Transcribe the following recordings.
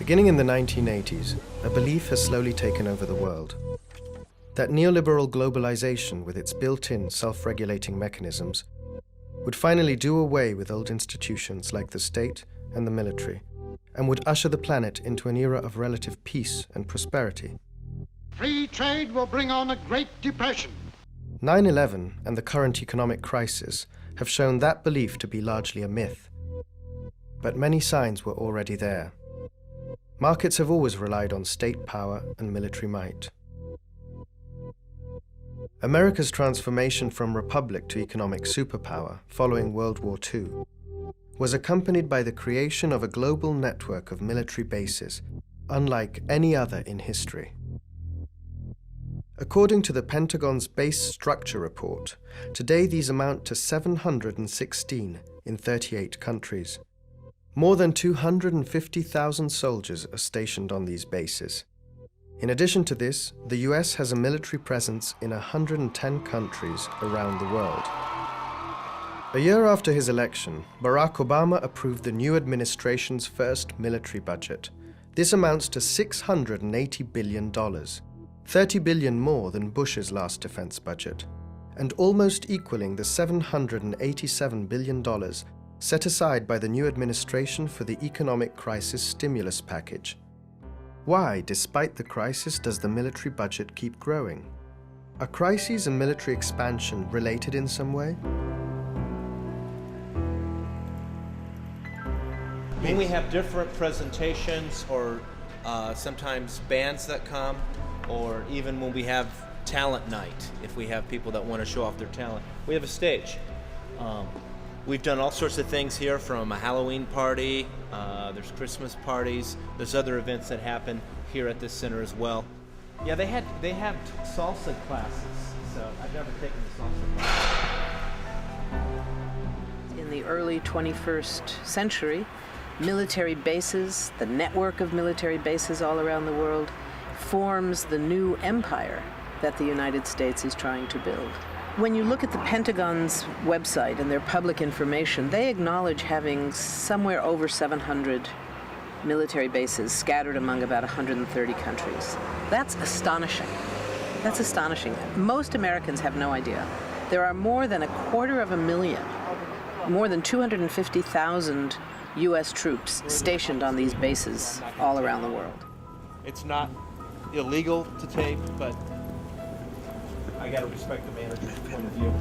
Beginning in the 1980s, a belief has slowly taken over the world. That neoliberal globalization, with its built-in self-regulating mechanisms, would finally do away with old institutions like the state and the military, and would usher the planet into an era of relative peace and prosperity. Free trade will bring on a Great Depression. 9/11 and the current economic crisis have shown that belief to be largely a myth. But many signs were already there. Markets have always relied on state power and military might. America's transformation from republic to economic superpower following World War II was accompanied by the creation of a global network of military bases, unlike any other in history. According to the Pentagon's Base Structure Report, today these amount to 716 in 38 countries. More than 250,000 soldiers are stationed on these bases. In addition to this, the US has a military presence in 110 countries around the world. A year after his election, Barack Obama approved the new administration's first military budget. This amounts to $680 billion, $30 billion more than Bush's last defense budget, and almost equaling the $787 billion set aside by the new administration for the economic crisis stimulus package. Why, despite the crisis, does the military budget keep growing? Are crises and military expansion related in some way? When we have different presentations, or sometimes bands that come, or even when we have talent night, if we have people that want to show off their talent, we have a stage. We've done all sorts of things here, from a Halloween party, there's Christmas parties, there's other events that happen here at this center as well. Yeah, they have salsa classes, so I've never taken the salsa class. In the early 21st century, military bases, the network of military bases all around the world, forms the new empire that the United States is trying to build. When you look at the Pentagon's website and their public information, they acknowledge having somewhere over 700 military bases scattered among about 130 countries. That's astonishing. That's astonishing. Most Americans have no idea. There are more than 250,000, more than 250,000 U.S. troops stationed on these bases all around the world. It's not illegal to tape, but I gotta respect the manager's point of view.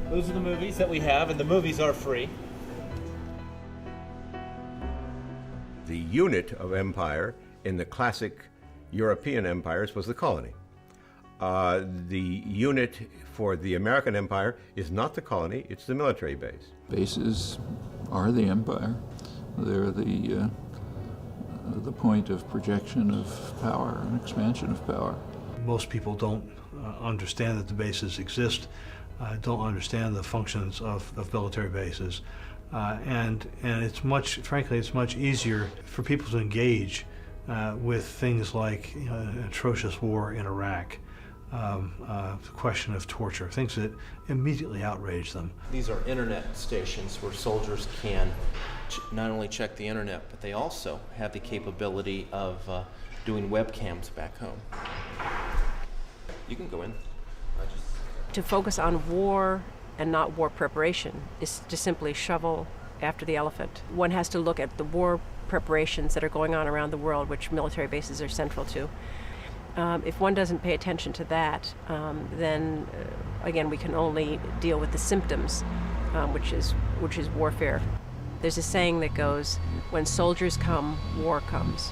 Those are the movies that we have, and the movies are free. The unit of empire in the classic European empires was the colony. The unit for the American empire is not the colony, it's the military base. Bases are the empire. They're the point of projection of power and expansion of power. Most people don't understand that the bases exist, don't understand the functions of military bases, and it's frankly, it's much easier for people to engage with things like an atrocious war in Iraq, the question of torture, things that immediately outrage them. These are internet stations where soldiers can not only check the internet, but they also have the capability of doing webcams back home. You can go in. To focus on war and not war preparation is to simply shovel after the elephant. One has to look at the war preparations that are going on around the world, which military bases are central to. If one doesn't pay attention to that, then again, we can only deal with the symptoms, which is warfare. There's a saying that goes, when soldiers come, war comes.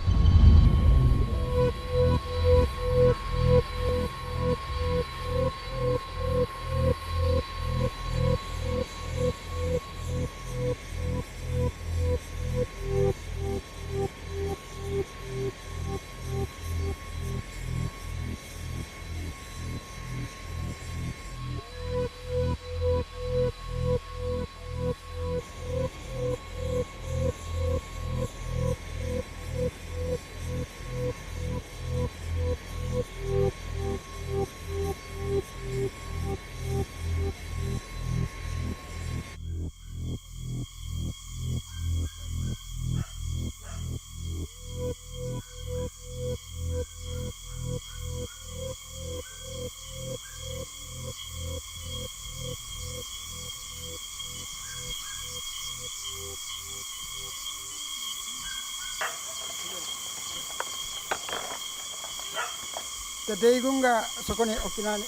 で米軍がそこに沖縄に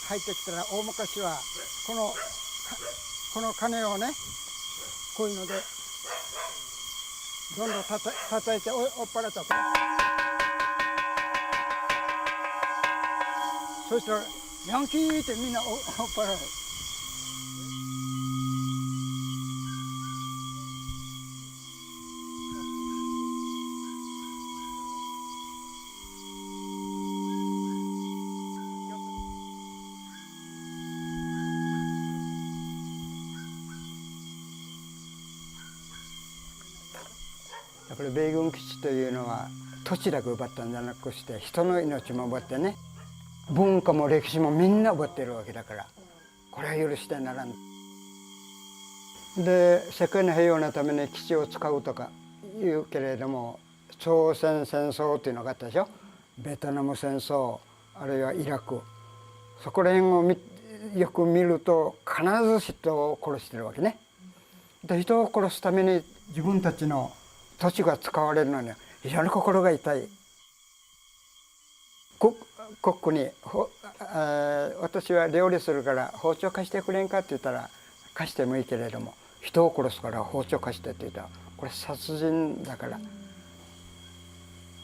入ってきたら大昔はこの鐘をねこういうのでどんどん叩いて追っ払ったと。そしたらヤンキーってみんな追っ払う。これ米軍基地というのは土地だけ奪ったんじゃなくして人の命も奪ってね文化も歴史もみんな奪ってるわけだからこれは許してならん。で世界の平和のために基地を使うとか言うけれども朝鮮戦争っていうのがあったでしょ。ベトナム戦争あるいはイラクそこら辺をよく見ると必ず人を殺してるわけね。で人を殺すために自分たちの土地が使われるのに非常に心が痛い。コックに私は料理するから包丁貸してくれんかって言ったら貸してもいいけれども人を殺すから包丁貸してって言ったらこれ殺人だから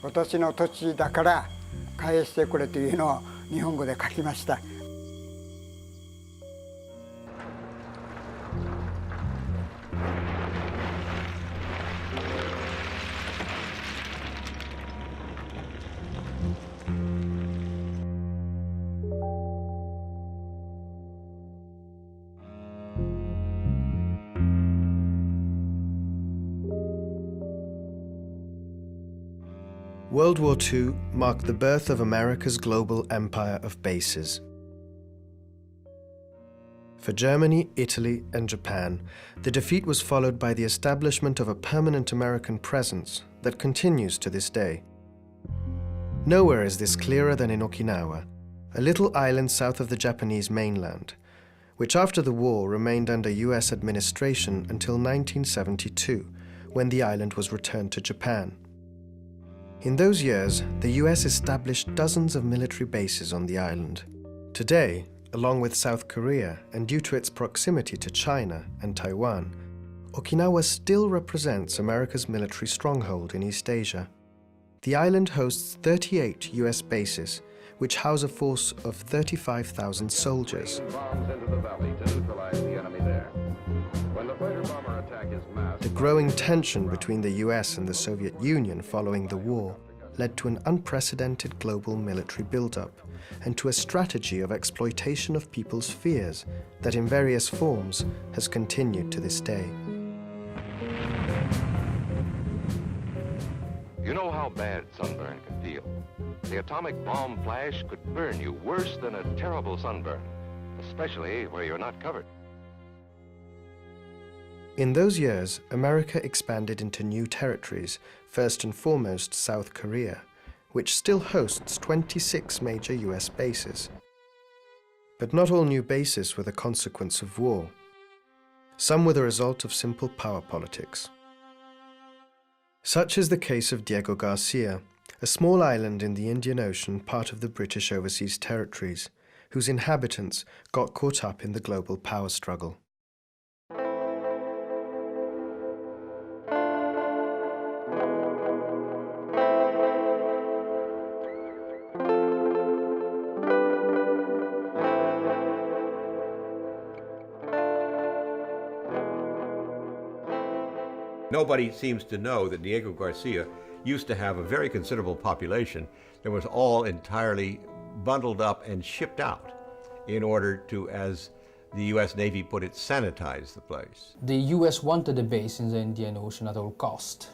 私の土地だから返してくれというのを日本語で書きました。World War II marked the birth of America's global empire of bases. For Germany, Italy, and Japan, the defeat was followed by the establishment of a permanent American presence that continues to this day. Nowhere is this clearer than in Okinawa, a little island south of the Japanese mainland, which after the war remained under US administration until 1972, when the island was returned to Japan. In those years, the US established dozens of military bases on the island. Today, along with South Korea and due to its proximity to China and Taiwan, Okinawa still represents America's military stronghold in East Asia. The island hosts 38 US bases, which house a force of 35,000 soldiers. The growing tension between the US and the Soviet Union following the war led to an unprecedented global military buildup and to a strategy of exploitation of people's fears that in various forms has continued to this day. You know how bad sunburn can feel. The atomic bomb flash could burn you worse than a terrible sunburn, especially where you're not covered. In those years, America expanded into new territories, first and foremost South Korea, which still hosts 26 major US bases. But not all new bases were the consequence of war. Some were the result of simple power politics. Such is the case of Diego Garcia, a small island in the Indian Ocean, part of the British Overseas Territories, whose inhabitants got caught up in the global power struggle. Nobody seems to know that Diego Garcia used to have a very considerable population that was all entirely bundled up and shipped out in order to, as the U.S. Navy put it, sanitize the place. The U.S. wanted a base in the Indian Ocean at all cost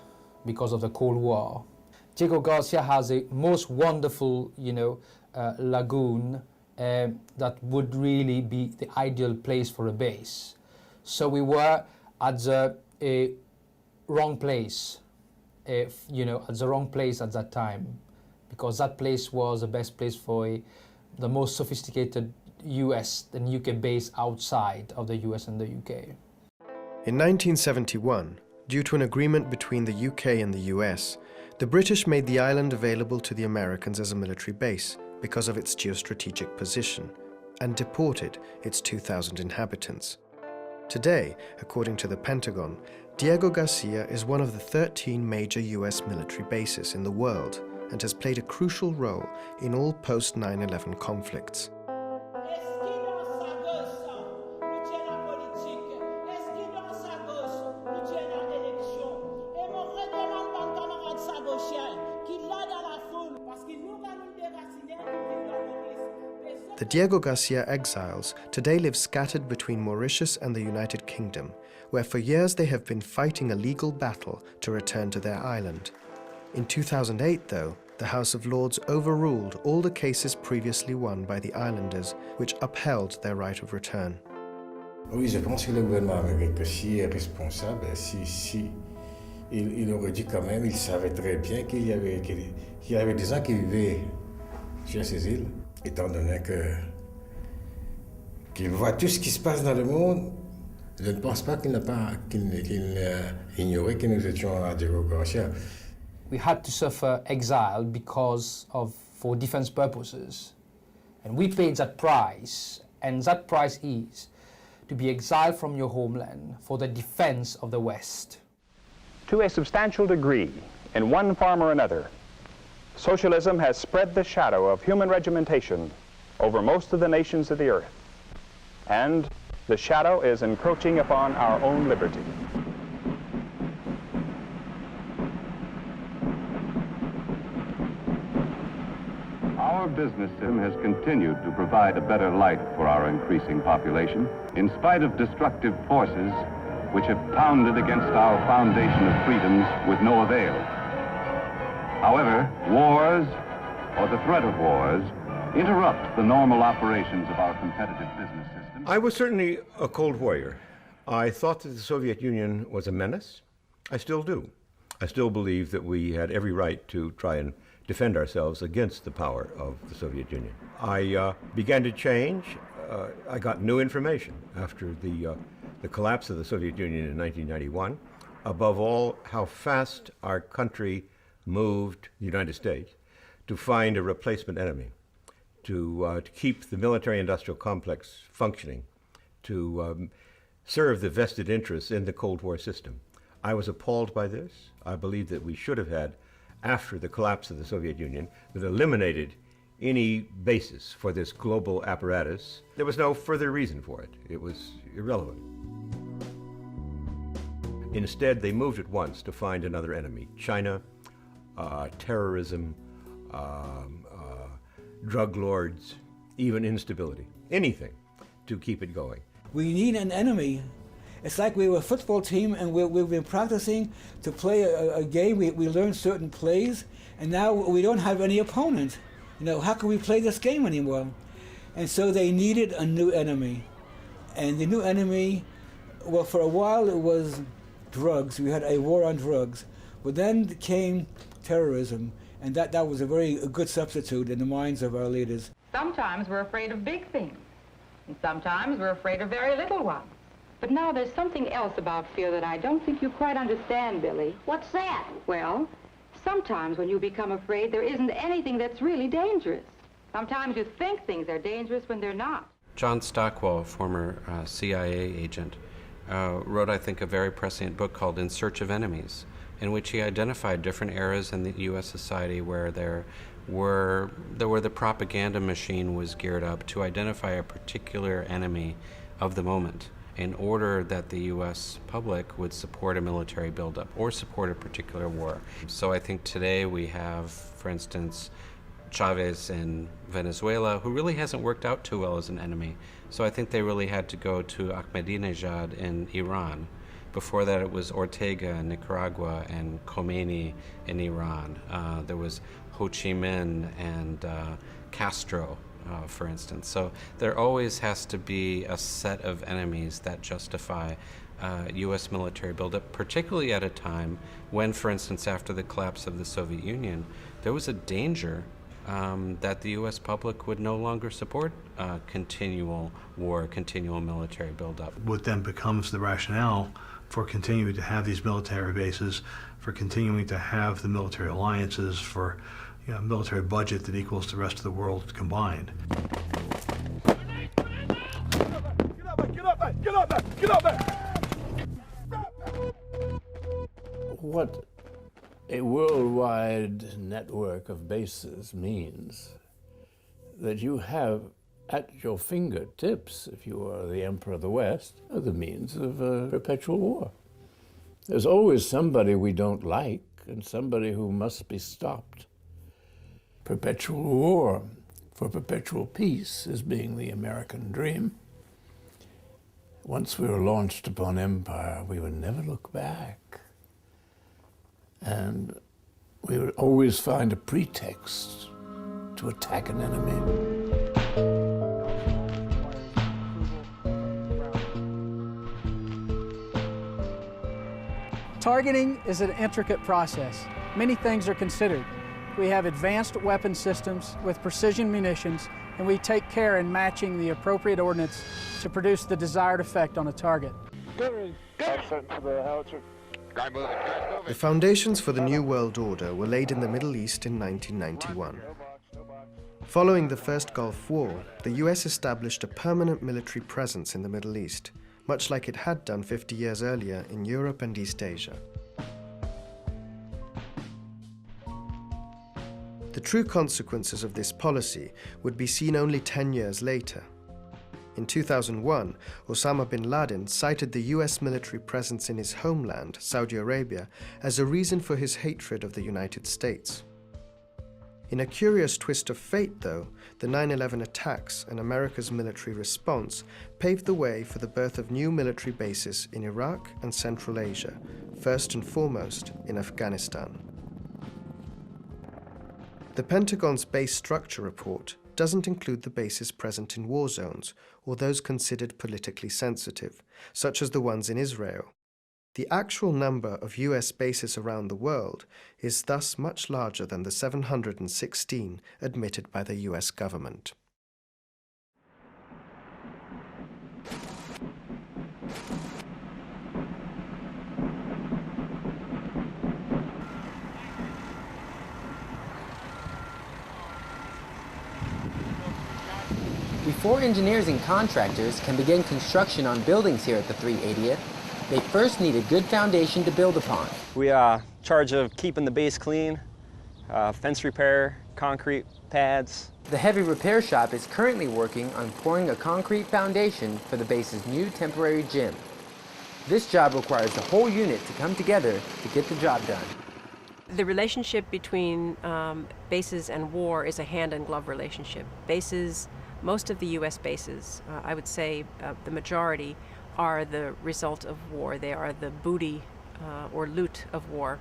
because of the Cold War. Diego Garcia has a most wonderful, lagoon that would really be the ideal place for a base. So we were at the wrong place, at the wrong place at that time, because that place was the best place for the most sophisticated US and UK base outside of the US and the UK. In 1971, due to an agreement between the UK and the US, The British made the island available to the Americans as a military base because of its geostrategic position, and deported its 2,000 inhabitants. Today, according to the Pentagon, Diego Garcia is one of the 13 major US military bases in the world and has played a crucial role in all post-9/11 conflicts. The Diego Garcia exiles today live scattered between Mauritius and the United Kingdom, where for years they have been fighting a legal battle to return to their island. In 2008, though, the House of Lords overruled all the cases previously won by the islanders, which upheld their right of return. Oui, je pense que le gouvernement américain, s'il est responsable, il aurait dit quand même, il savait très bien qu'il y avait des gens qui vivaient sur ces îles, étant donné qu'il voit tout ce qui se passe dans le monde. Je ne pense pas qu'il n'a ignoré que nous étions à Diego Garcia. We had to suffer exile for defense purposes. And we paid that price, and that price is to be exiled from your homeland for the defense of the West. To a substantial degree, in one form or another, socialism has spread the shadow of human regimentation over most of the nations of the earth. And the shadow is encroaching upon our own liberty. Our business system has continued to provide a better life for our increasing population, in spite of destructive forces which have pounded against our foundation of freedoms with no avail. However, wars, or the threat of wars, interrupt the normal operations of our competitive business system. I was certainly a Cold Warrior. I thought that the Soviet Union was a menace. I still do. I still believe that we had every right to try and defend ourselves against the power of the Soviet Union. I began to change. I got new information after the collapse of the Soviet Union in 1991. Above all, how fast our country moved, the United States, to find a replacement enemy, to keep the military-industrial complex functioning, to serve the vested interests in the Cold War system. I was appalled by this. I believe that we should have had, after the collapse of the Soviet Union, that eliminated any basis for this global apparatus. There was no further reason for it. It was irrelevant. Instead, they moved at once to find another enemy: China, terrorism, drug lords, even instability, anything to keep it going. We need an enemy. It's like we were a football team and we've been practicing to play a game. We learned certain plays, and now we don't have any opponent. You know, how can we play this game anymore? And so they needed a new enemy. And the new enemy, well, for a while it was drugs. We had a war on drugs. But then came terrorism, and that was a very good substitute in the minds of our leaders. Sometimes we're afraid of big things, and sometimes we're afraid of very little ones. But now there's something else about fear that I don't think you quite understand, Billy. What's that? Well, sometimes when you become afraid, there isn't anything that's really dangerous. Sometimes you think things are dangerous when they're not. John Stockwell, former CIA agent, wrote, I think, a very prescient book called In Search of Enemies, in which he identified different eras in the U.S. society where the propaganda machine was geared up to identify a particular enemy of the moment, in order that the U.S. public would support a military buildup or support a particular war. So I think today we have, for instance, Chavez in Venezuela, who really hasn't worked out too well as an enemy. So I think they really had to go to Ahmadinejad in Iran. Before that, it was Ortega in Nicaragua and Khomeini in Iran. There was Ho Chi Minh and Castro, for instance. So there always has to be a set of enemies that justify U.S. military buildup, particularly at a time when, for instance, after the collapse of the Soviet Union, there was a danger that the U.S. public would no longer support continual war, continual military buildup. What then becomes the rationale for continuing to have these military bases, for continuing to have the military alliances, for a military budget that equals the rest of the world combined. What a worldwide network of bases means that you have at your fingertips, if you are the Emperor of the West, the means of perpetual war. There's always somebody we don't like and somebody who must be stopped. Perpetual war for perpetual peace is being the American dream. Once we were launched upon empire, we would never look back. And we would always find a pretext to attack an enemy. Targeting is an intricate process. Many things are considered. We have advanced weapon systems with precision munitions, and we take care in matching the appropriate ordnance to produce the desired effect on a target. The foundations for the New World Order were laid in the Middle East in 1991. Following the First Gulf War, the US established a permanent military presence in the Middle East, much like it had done 50 years earlier in Europe and East Asia. The true consequences of this policy would be seen only 10 years later. In 2001, Osama bin Laden cited the US military presence in his homeland, Saudi Arabia, as a reason for his hatred of the United States. In a curious twist of fate, though, the 9/11 attacks and America's military response paved the way for the birth of new military bases in Iraq and Central Asia, first and foremost in Afghanistan. The Pentagon's base structure report doesn't include the bases present in war zones or those considered politically sensitive, such as the ones in Israel. The actual number of US bases around the world is thus much larger than the 716 admitted by the US government. Before engineers and contractors can begin construction on buildings here at the 380th, they first need a good foundation to build upon. We are in charge of keeping the base clean, fence repair, concrete pads. The heavy repair shop is currently working on pouring a concrete foundation for the base's new temporary gym. This job requires the whole unit to come together to get the job done. The relationship between bases and war is a hand-in-glove relationship. Bases, most of the U.S. bases, I would say the majority, are the result of war. They are the booty or loot of war,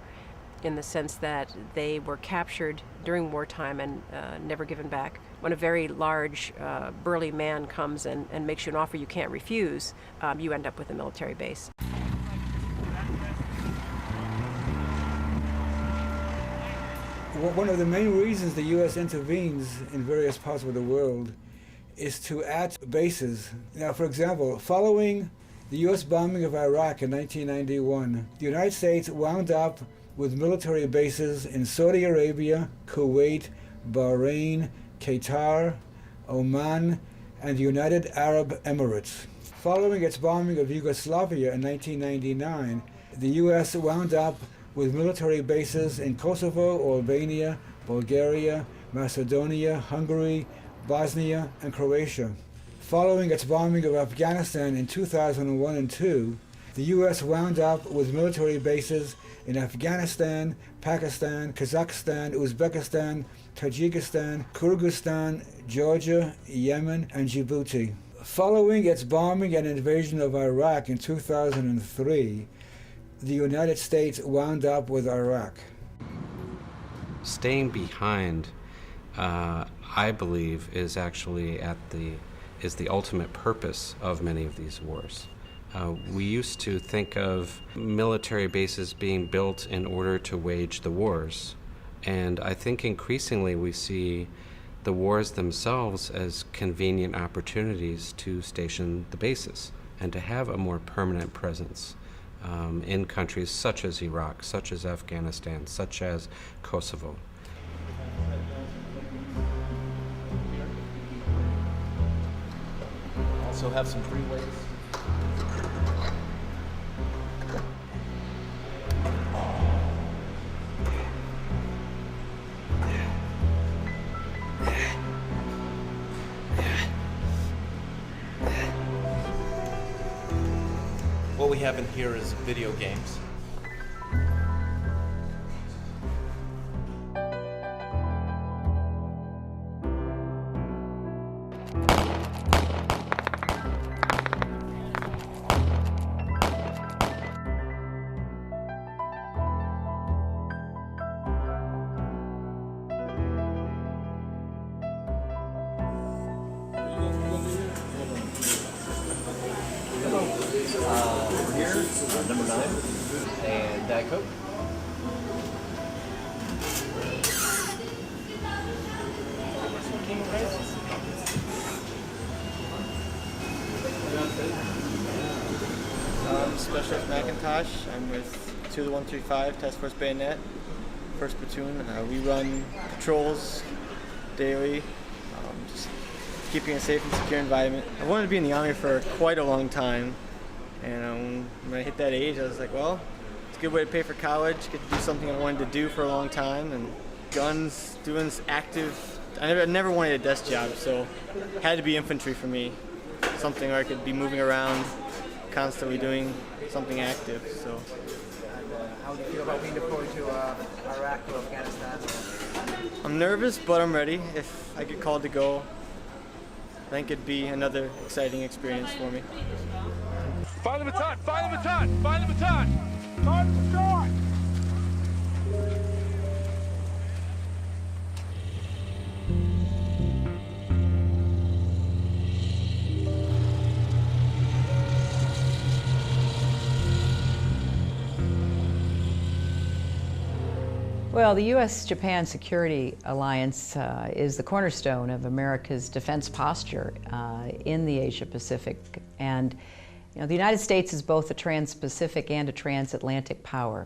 in the sense that they were captured during wartime and never given back. When a very large, burly man comes and makes you an offer you can't refuse, you end up with a military base. One of the main reasons the U.S. intervenes in various parts of the world is to add bases. Now, for example, following the U.S. bombing of Iraq in 1991, the United States wound up with military bases in Saudi Arabia, Kuwait, Bahrain, Qatar, Oman, and the United Arab Emirates. Following its bombing of Yugoslavia in 1999, the U.S. wound up with military bases in Kosovo, Albania, Bulgaria, Macedonia, Hungary, Bosnia, and Croatia. Following its bombing of Afghanistan in 2001 and 2002, the U.S. wound up with military bases in Afghanistan, Pakistan, Kazakhstan, Uzbekistan, Tajikistan, Kyrgyzstan, Georgia, Yemen, and Djibouti. Following its bombing and invasion of Iraq in 2003, the United States wound up with Iraq. Staying behind, I believe, is actually is the ultimate purpose of many of these wars. We used to think of military bases being built in order to wage the wars, and I think increasingly we see the wars themselves as convenient opportunities to station the bases and to have a more permanent presence in countries such as Iraq, such as Afghanistan, such as Kosovo. Also have some freeways. What we have in here is video games. Number 9 and Diet Coke. Specialist McIntosh. I'm with 2-135 Task Force Bayonet, 1st Platoon. We run patrols daily, just keeping a safe and secure environment. I wanted to be in the Army for quite a long time, and when I hit that age, I was like, well, it's a good way to pay for college, get to do something I wanted to do for a long time, and guns, doing this active. I never wanted a desk job, so it had to be infantry for me, something where I could be moving around, constantly doing something active. So. How do you feel about being deployed to Iraq or Afghanistan? I'm nervous, but I'm ready. If I get called to go, I think it'd be another exciting experience for me. Find the baton! Find the baton! Find the baton! Find the baton! Well, the U.S.-Japan Security Alliance is the cornerstone of America's defense posture in the Asia-Pacific. And you know, the United States is both a trans-Pacific and a transatlantic power.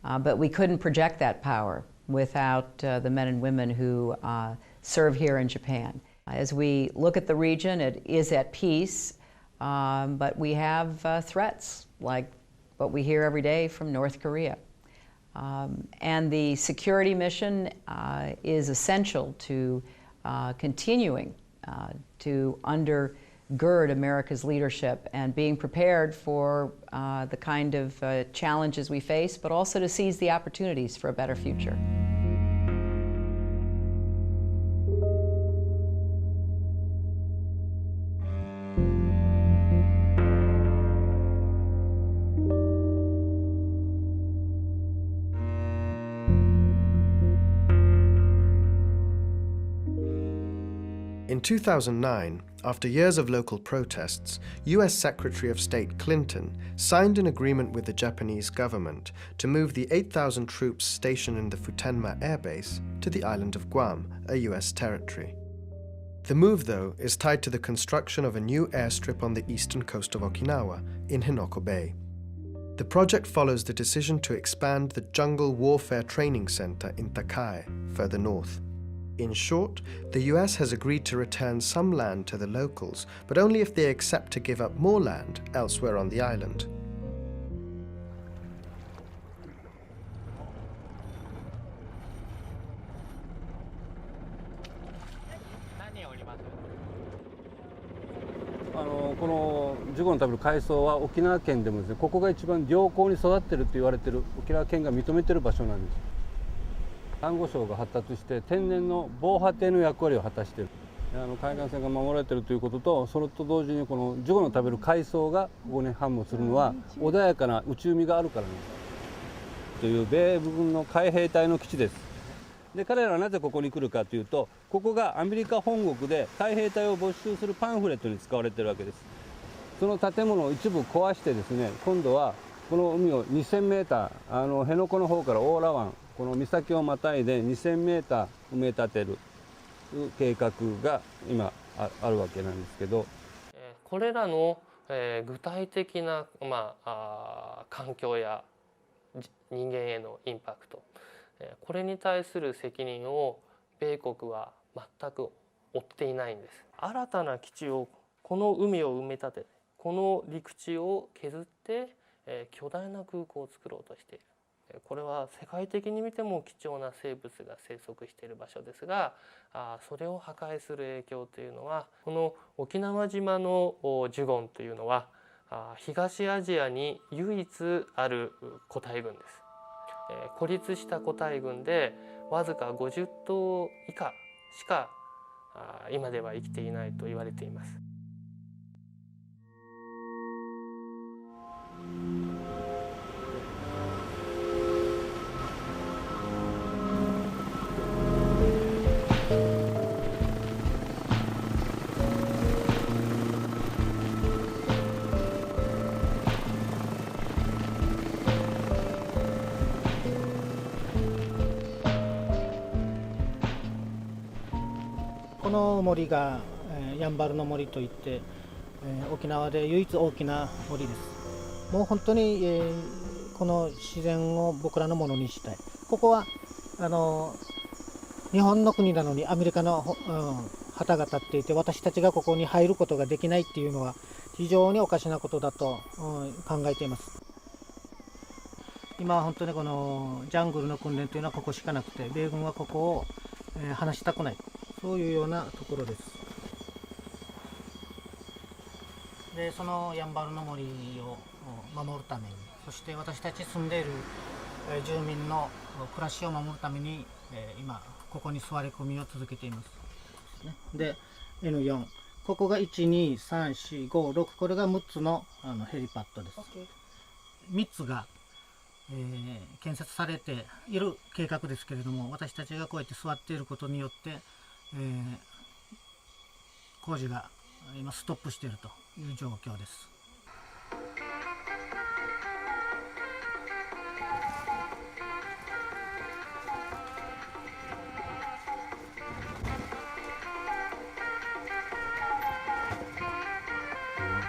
But we couldn't project that power without the men and women who serve here in Japan. As we look at the region, it is at peace, but we have threats like what we hear every day from North Korea. And the security mission is essential to continuing to undergird America's leadership and being prepared for the kind of challenges we face, but also to seize the opportunities for a better future. In 2009, after years of local protests, US Secretary of State Clinton signed an agreement with the Japanese government to move the 8,000 troops stationed in the Futenma Air Base to the island of Guam, a US territory. The move, though, is tied to the construction of a new airstrip on the eastern coast of Okinawa, in Henoko Bay. The project follows the decision to expand the Jungle Warfare Training Center in Takai, further north. In short, the US has agreed to return some land to the locals, but only if they accept to give up more land elsewhere on the island.このジュゴの食べる海藻は沖縄県でもですね、ここが一番良好に育っていると言われている沖縄県が認めている場所なんです。サンゴ礁が発達して天然の防波堤の役割を果たしている。海岸線が守られているということと、それと同時にこのジュゴの食べる海藻がここに繁茂するのは穏やかな内海があるからなんです。という米軍の海兵隊の基地です。で、彼らはなぜここに来るかというと、ここがアメリカ本国で海兵隊を没収するパンフレットに使われているわけです。その建物を一部壊してですね、今度はこの海を2000メーター、辺野古の方から大良湾、この岬をまたいで2000メーター埋め立てる計画が今あるわけなんですけど、これらの具体的な、環境や人間へのインパクト、これに対する責任を米国は全く負っていないんです。新たな基地を、この海を埋め立て、この陸地を削って、巨大な空港を作ろうとしている。これは世界的に見ても貴重な生物が生息している場所ですが、それを破壊する影響というのは、この沖縄島のジュゴンというのは東アジアに唯一ある個体群です。孤立した個体群でわずか50頭以下しか今では生きていないと言われています。この森が、やんばるの森といって、沖縄で唯一大きな森です。もう本当に、この自然を僕らのものにしたい。ここは日本の国なのにアメリカの、旗が立っていて、私たちがここに入ることができないっていうのは非常におかしなことだと、考えています。今は本当にこのジャングルの訓練というのはここしかなくて、米軍はここを、離したくない。そういうようなところです。で、そのやんばるの森を守るために、そして私たち住んでいる住民の暮らしを守るために、今ここに座り込みを続けています。で、N4、ここが1、2、3、4、5、6、これが6つのヘリパッドです。3つが建設されている計画ですけれども、私たちがこうやって座っていることによって、工事が今ストップしているという状況です。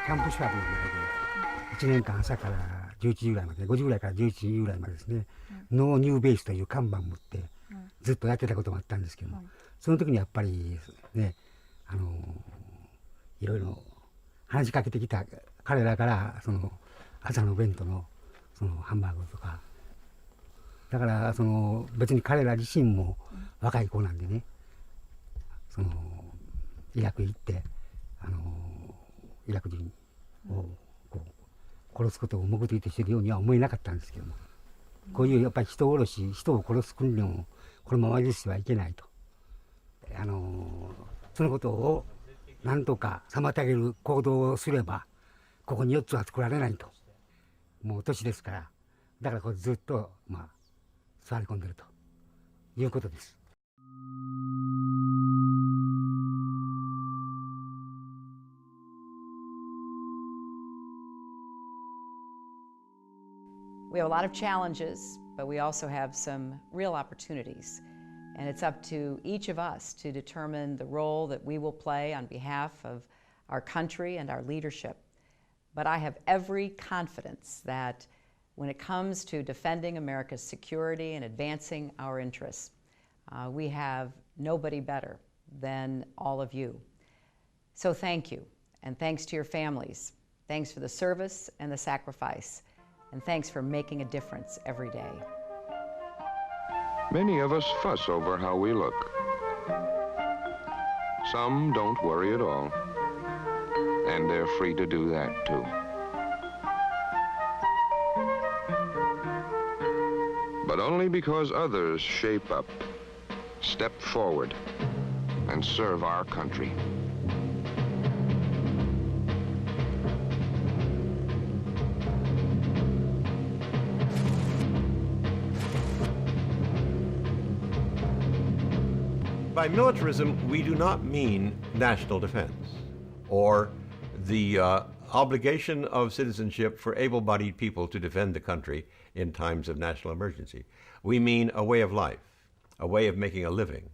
キャンプ宿泊の中で1年間朝から11時ぐらいまで、5時ぐらいから11時ぐらいまでですね、ノーニューベースという看板を持ってずっとやってたこともあったんですけども、その時にやっぱりね、いろいろ話しかけてきた彼らから、その朝の弁当のそのハンバーグとか、だからその別に彼ら自身も若い子なんでね、そのイラク行ってイラク人をこう殺すことを目的としているようには思えなかったんですけども、こういうやっぱり人殺し、人を殺す訓練をこのままにしてはいけないと。そのことを何とか妨げる行動をすればここに4つは作られないと。もう年ですから、だからこれずっと座り込んでるということです。We have a lot of challenges, but we also have some real opportunities. And it's up to each of us to determine the role that we will play on behalf of our country and our leadership. But I have every confidence that when it comes to defending America's security and advancing our interests, we have nobody better than all of you. So thank you, and thanks to your families. Thanks for the service and the sacrifice, and thanks for making a difference every day. Many of us fuss over how we look. Some don't worry at all, and they're free to do that too. But only because others shape up, step forward, and serve our country. By militarism, we do not mean national defense or the obligation of citizenship for able-bodied people to defend the country in times of national emergency. We mean a way of life, a way of making a living,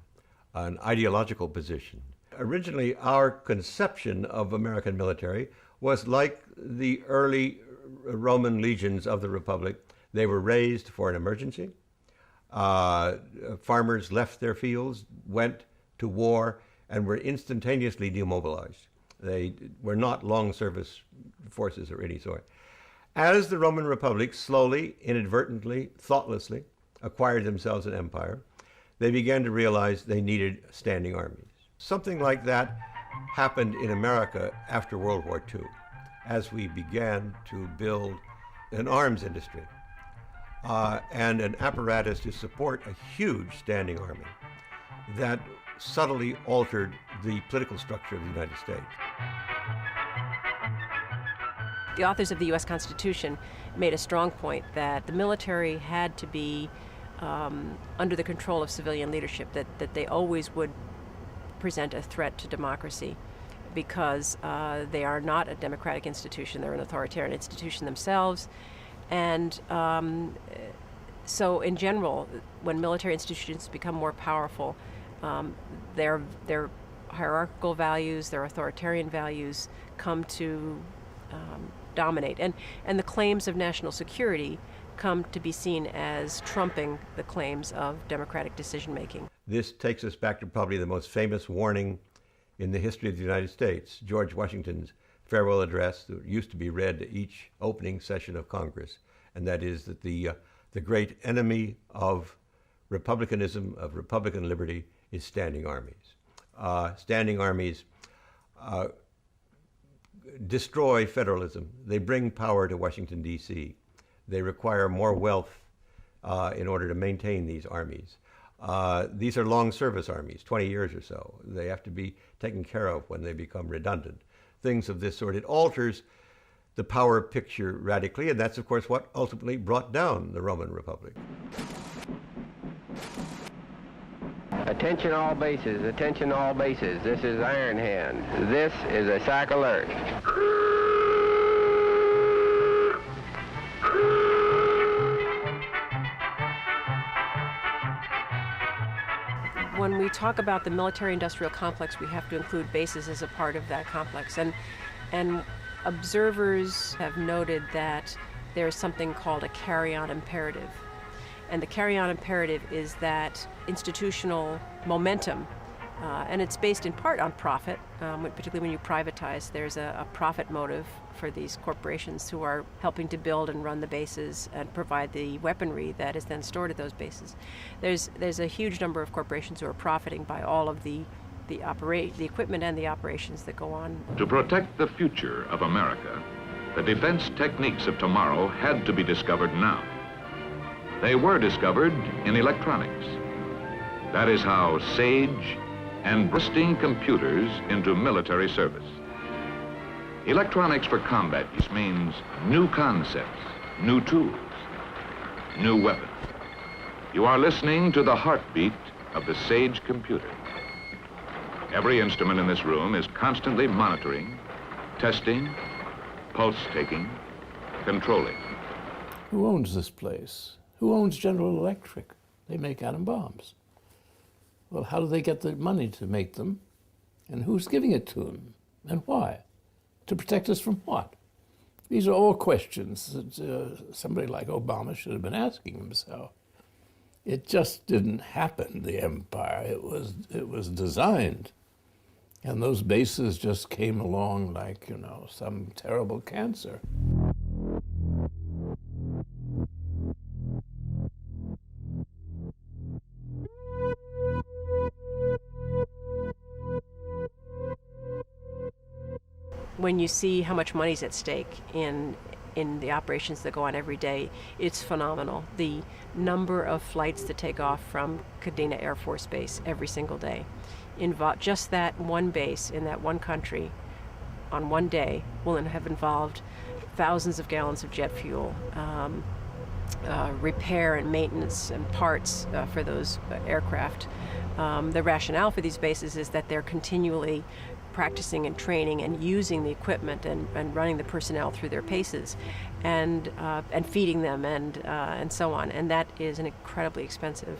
an ideological position. Originally, our conception of American military was like the early Roman legions of the Republic, they were raised for an emergency. Farmers left their fields, went to war, and were instantaneously demobilized. They were not long service forces of any sort. As the Roman Republic slowly, inadvertently, thoughtlessly acquired themselves an empire, they began to realize they needed standing armies. Something like that happened in America after World War II, as we began to build an arms industry and an apparatus to support a huge standing army that subtly altered the political structure of the United States. The authors of the U.S. Constitution made a strong point that the military had to be under the control of civilian leadership, that they always would present a threat to democracy because they are not a democratic institution, they're an authoritarian institution themselves. And so in general, when military institutions become more powerful, their hierarchical values, their authoritarian values come to dominate. And the claims of national security come to be seen as trumping the claims of democratic decision-making. This takes us back to probably the most famous warning in the history of the United States, George Washington's farewell address that used to be read at each opening session of Congress, and that is that the great enemy of republicanism, of Republican liberty, is standing armies. Standing armies destroy federalism. They bring power to Washington, D.C. They require more wealth in order to maintain these armies. These are long service armies, 20 years or so. They have to be taken care of when they become redundant. Things of this sort. It alters the power picture radically, and that's, of course, what ultimately brought down the Roman Republic. Attention all bases, attention all bases. This is Iron Hand. This is a SAC alert. When we talk about the military-industrial complex, we have to include bases as a part of that complex. And observers have noted that there's something called a carry-on imperative. And the carry-on imperative is that institutional momentum, and it's based in part on profit, particularly when you privatize. There's a profit motive for these corporations who are helping to build and run the bases and provide the weaponry that is then stored at those bases. There's a huge number of corporations who are profiting by all of the equipment and the operations that go on. To protect the future of America, the defense techniques of tomorrow had to be discovered now. They were discovered in electronics. That is how SAGE and bursting computers into military service. Electronics for combat use means new concepts, new tools, new weapons. You are listening to the heartbeat of the SAGE computer. Every instrument in this room is constantly monitoring, testing, pulse-taking, controlling. Who owns this place? Who owns General Electric? They make atom bombs. Well, how do they get the money to make them? And who's giving it to them? And why? To protect us from what? These are all questions that somebody like Obama should have been asking himself. It just didn't happen, the empire. It was designed. And those bases just came along like, some terrible cancer. When you see how much money's at stake in the operations that go on every day, it's phenomenal. The number of flights that take off from Kadena Air Force Base every single day. Just that one base in that one country on one day will have involved thousands of gallons of jet fuel, repair and maintenance and parts for those aircraft. The rationale for these bases is that they're continually practicing and training and using the equipment and running the personnel through their paces and feeding them and so on. And that is an incredibly expensive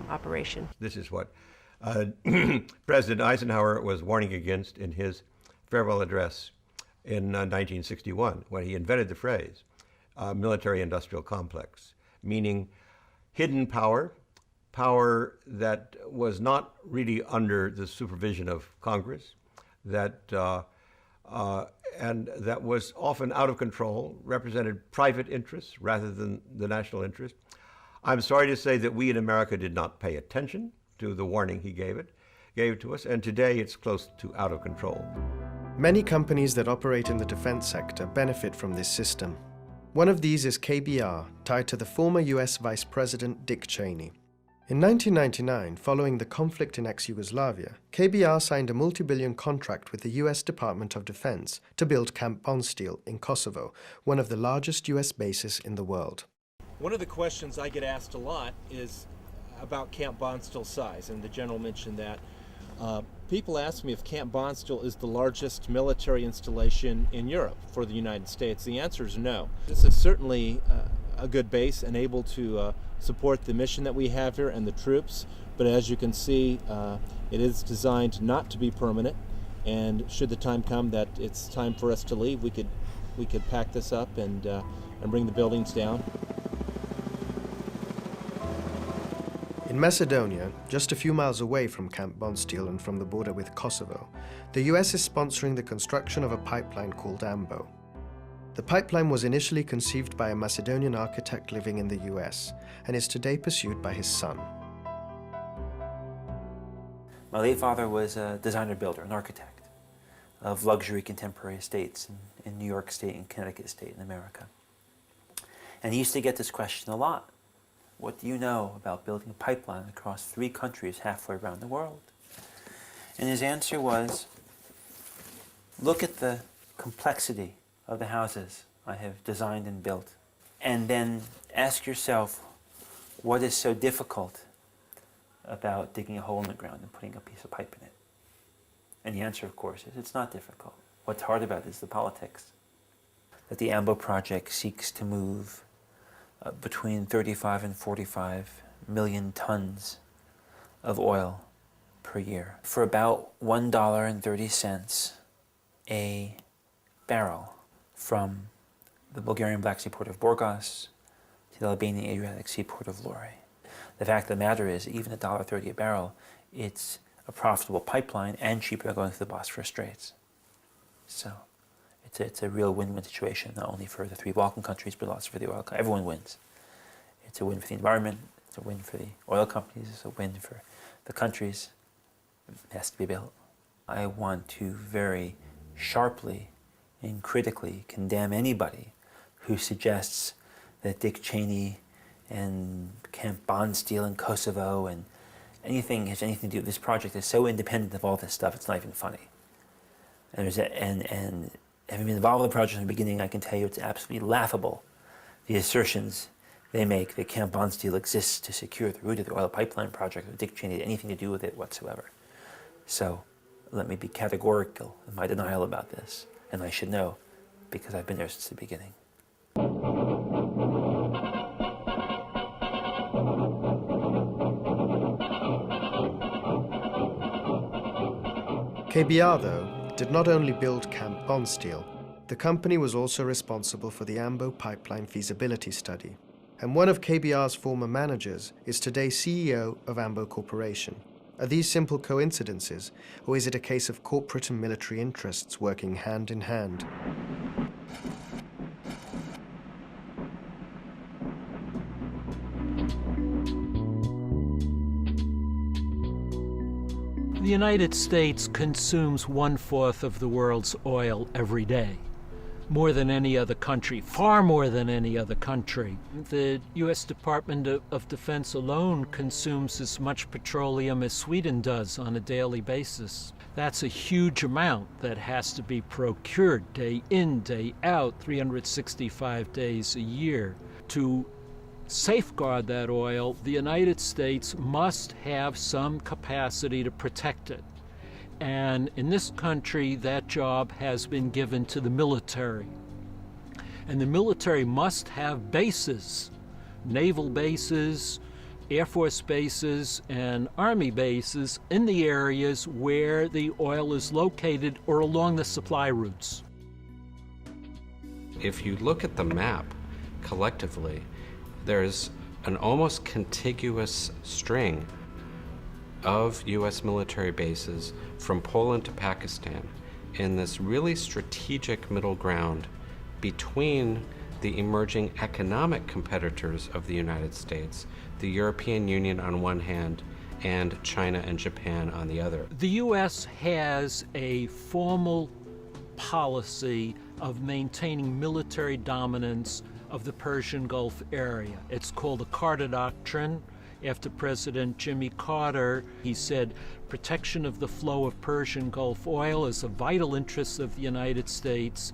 operation. This is what President Eisenhower was warning against in his farewell address in 1961 when he invented the phrase military-industrial complex, meaning hidden power, power that was not really under the supervision of Congress, and that was often out of control, represented private interests rather than the national interest. I'm sorry to say that we in America did not pay attention to the warning he gave to us, and today it's close to out of control. Many companies that operate in the defense sector benefit from this system. One of these is KBR, tied to the former US Vice President Dick Cheney. In 1999, following the conflict in ex-Yugoslavia, KBR signed a multi-billion contract with the US Department of Defense to build Camp Bondsteel in Kosovo, one of the largest US bases in the world. One of the questions I get asked a lot is about Camp Bondsteel's size, and the general mentioned that. People ask me if Camp Bondsteel is the largest military installation in Europe for the United States. The answer is no. This is certainly a good base and able to support the mission that we have here and the troops, but as you can see, it is designed not to be permanent, and should the time come that it's time for us to leave, we could pack this up and bring the buildings down. In Macedonia, just a few miles away from Camp Bondsteel and from the border with Kosovo, the US is sponsoring the construction of a pipeline called AMBO. The pipeline was initially conceived by a Macedonian architect living in the US and is today pursued by his son. My late father was a designer-builder, an architect of luxury contemporary estates in New York State and Connecticut State in America. And he used to get this question a lot. What do you know about building a pipeline across 3 countries halfway around the world? And his answer was, look at the complexity of the houses I have designed and built, and then ask yourself, what is so difficult about digging a hole in the ground and putting a piece of pipe in it? And the answer, of course, is it's not difficult. What's hard about it is the politics. That the AMBO project seeks to move between 35 and 45 million tons of oil per year for about $1.30 a barrel from the Bulgarian Black Sea port of Burgas to the Albanian Adriatic Sea port of Lori. The fact of the matter is, even at $1.30 a barrel, it's a profitable pipeline and cheaper than going through the Bosphorus Straits. So it's a real win-win situation, not only for the 3 Balkan countries, but also for the oil companies. Everyone wins. It's a win for the environment, it's a win for the oil companies, it's a win for the countries. It has to be built. I want to very sharply and critically condemn anybody who suggests that Dick Cheney and Camp Bondsteel in Kosovo and anything has anything to do with this project is so independent of all this stuff, it's not even funny. And having been involved in the project from the beginning, I can tell you it's absolutely laughable, the assertions they make that Camp Bondsteel exists to secure the route of the oil pipeline project, or Dick Cheney had anything to do with it whatsoever. So let me be categorical in my denial about this, and I should know, because I've been there since the beginning. KBR, though, did not only build Camp Bondsteel. The company was also responsible for the AMBO pipeline feasibility study. And one of KBR's former managers is today CEO of AMBO Corporation. Are these simple coincidences, or is it a case of corporate and military interests working hand in hand? The United States consumes 1/4 of the world's oil every day, more than any other country, far more than any other country. The U.S. Department of Defense alone consumes as much petroleum as Sweden does on a daily basis. That's a huge amount that has to be procured day in, day out, 365 days a year. To safeguard that oil, the United States must have some capacity to protect it. And in this country, that job has been given to the military. And the military must have bases, naval bases, Air Force bases, and Army bases in the areas where the oil is located or along the supply routes. If you look at the map collectively, there's an almost contiguous string of U.S. military bases from Poland to Pakistan in this really strategic middle ground between the emerging economic competitors of the United States, the European Union on one hand, and China and Japan on the other. The U.S. has a formal policy of maintaining military dominance of the Persian Gulf area. It's called the Carter Doctrine. After President Jimmy Carter, he said protection of the flow of Persian Gulf oil is a vital interest of the United States,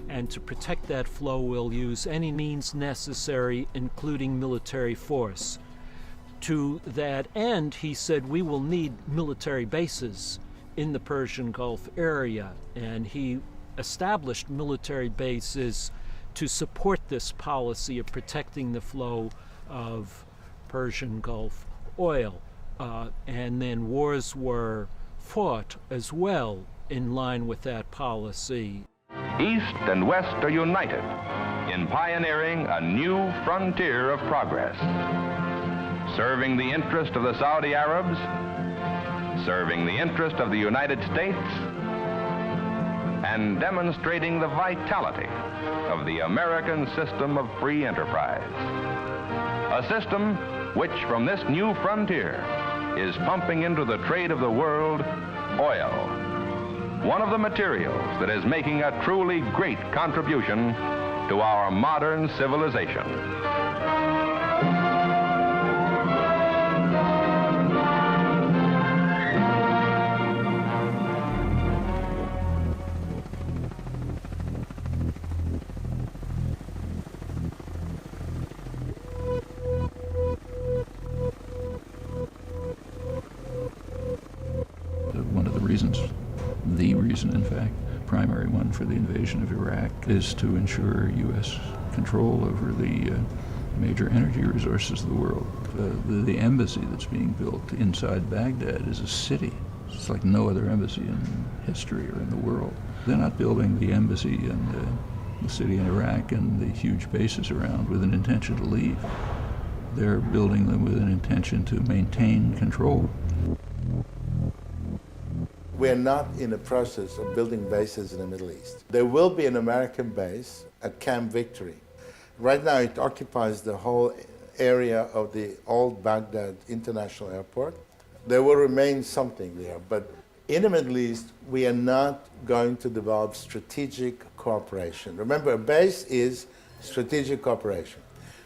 and to protect that flow we'll use any means necessary, including military force. To that end, he said we will need military bases in the Persian Gulf area, and he established military bases to support this policy of protecting the flow of Persian Gulf oil. And then wars were fought as well in line with that policy. East and West are united in pioneering a new frontier of progress, serving the interest of the Saudi Arabs, serving the interest of the United States, and demonstrating the vitality of the American system of free enterprise. A system which, from this new frontier, is pumping into the trade of the world oil, one of the materials that is making a truly great contribution to our modern civilization. The reason, in fact, primary one for the invasion of Iraq is to ensure U.S. control over the major energy resources of the world. The embassy that's being built inside Baghdad is a city. It's like no other embassy in history or in the world. They're not building the embassy and the city in Iraq and the huge bases around with an intention to leave. They're building them with an intention to maintain control. We're not in the process of building bases in the Middle East. There will be an American base at Camp Victory. Right now it occupies the whole area of the old Baghdad International Airport. There will remain something there, but in the Middle East we are not going to develop strategic cooperation. Remember, a base is strategic cooperation.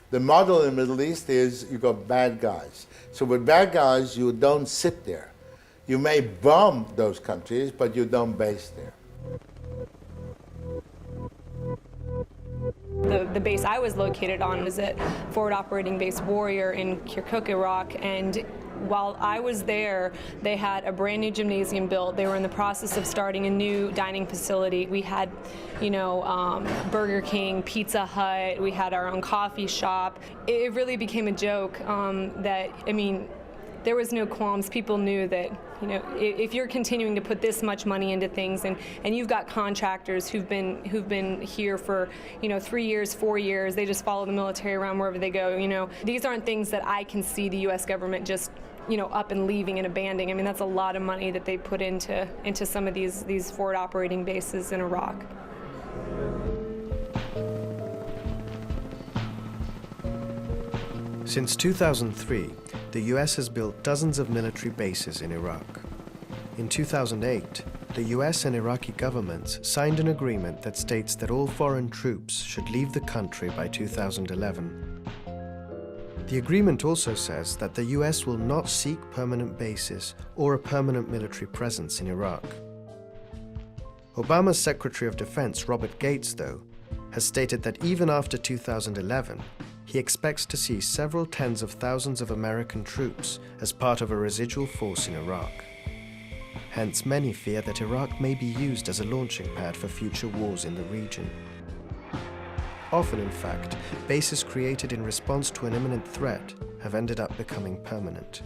The model in the Middle East is you got bad guys. So with bad guys you don't sit there. You may bomb those countries, but you don't base there. The base I was located on was at Forward Operating Base Warrior in Kirkuk, Iraq, and while I was there, they had a brand new gymnasium built. They were in the process of starting a new dining facility. We had, Burger King, Pizza Hut, we had our own coffee shop. It really became a joke there was no qualms. People knew that, if you're continuing to put this much money into things and you've got contractors who've been here for, 3 years, 4 years, they just follow the military around wherever they go, these aren't things that I can see the U.S. government just, up and leaving and abandoning. That's a lot of money that they put into some of these forward operating bases in Iraq. Since 2003, the US has built dozens of military bases in Iraq. In 2008, the US and Iraqi governments signed an agreement that states that all foreign troops should leave the country by 2011. The agreement also says that the US will not seek permanent bases or a permanent military presence in Iraq. Obama's Secretary of Defense, Robert Gates, though, has stated that even after 2011, he expects to see several tens of thousands of American troops as part of a residual force in Iraq. Hence, many fear that Iraq may be used as a launching pad for future wars in the region. Often, in fact, bases created in response to an imminent threat have ended up becoming permanent.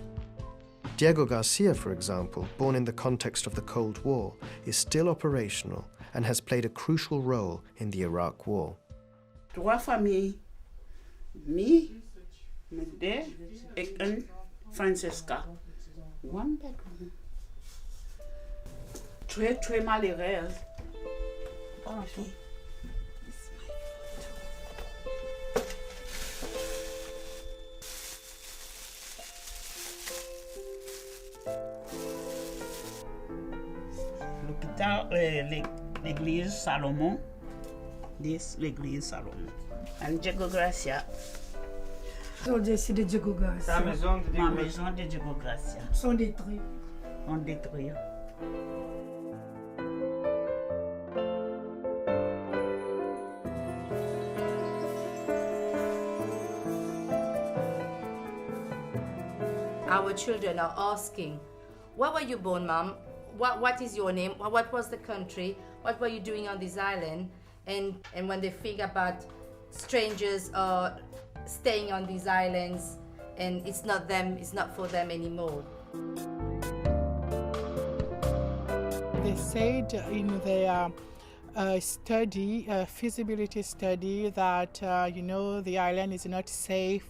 Diego Garcia, for example, born in the context of the Cold War, is still operational and has played a crucial role in the Iraq War. 3 familles. Me, my dad, and Francesca. 1 bedroom. Très malheureuse. Okay. L'église Salomon, l'église Salomon. And Diego Gracia. Sont ici de Diego Gracia. Ma maison de Diego Gracia. Sont détruits. On détruit. Our children are asking, where were you born, Mom? What is your name? What was the country? What were you doing on this island? And when they think about strangers staying on these islands, and it's not them, it's not for them anymore. They said in their study, feasibility study, that the island is not safe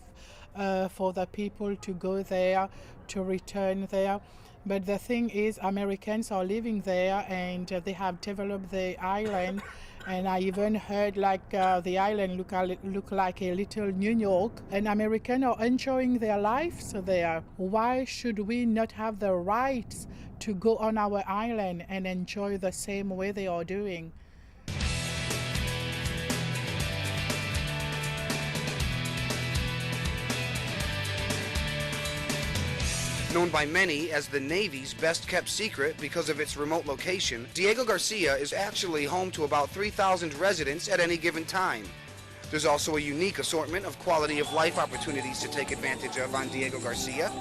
for the people to go there, to return there. But the thing is, Americans are living there, and they have developed the island. And I even heard the island look like a little New York. And Americans are enjoying their lives there. Why should we not have the rights to go on our island and enjoy the same way they are doing? Known by many as the Navy's best-kept secret because of its remote location, Diego Garcia is actually home to about 3,000 residents at any given time. There's also a unique assortment of quality-of-life opportunities to take advantage of on Diego Garcia.